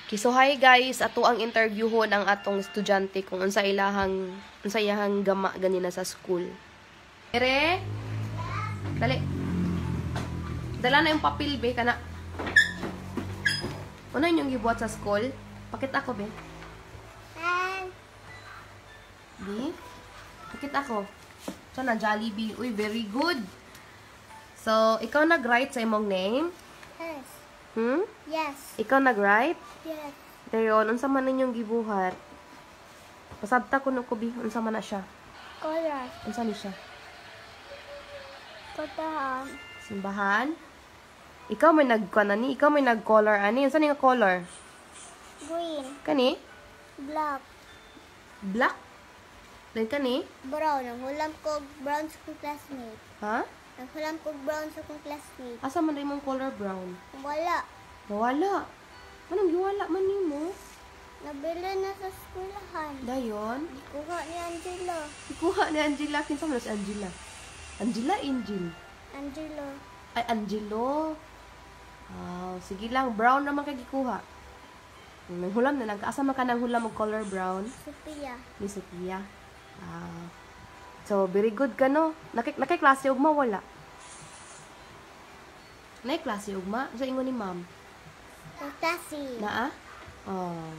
Okay, so hi guys, ato ang interview ho ng atong estudyante kung unsa iyahang gama ganina sa school. Ere? Dali. Dala na yung papel be kana. Ano yung gibuhat sa school? Pakita ko be. Be? Pakita ko. Sana Jollibee. Uy, very good. So, ikaw nag-write sa imong name? Yes. Yes. Ikaw nag-write? Yes. Dayon, unsa man ninyong gibuhat? Pasabta ko no ko bi, unsa man na siya? Color. Unsa ni siya? Kotahan. Simbahan? Ikaw may nagkanani, ikaw may nag-color ani, unsa ni nga color? Green. Kani? Black. Black? Then kani? Brown. Ang hulam ko brown sa kong classmate. Ha? Ang hulam ko brown sa kong classmate. Asa man imong color brown? Wala. Mawala. Anong giwala man nimo? Nabili na sa skulahan. Dayon, Kuha ni Angelo. ikuha ni Angela, kinsa man si Angela? Angela Angel. Angelo. Ay Angelo. Sige lang, brown naman kay gikuha. Nanghulam na lang. Asa man ka nang hulam og color brown? Sophia. Ni Sophia. So, very good ka, no? Nakiklase ugma, wala? Nakiklase ugma? Sa ingon ni ma'am? Sa classy. Naa? Oh.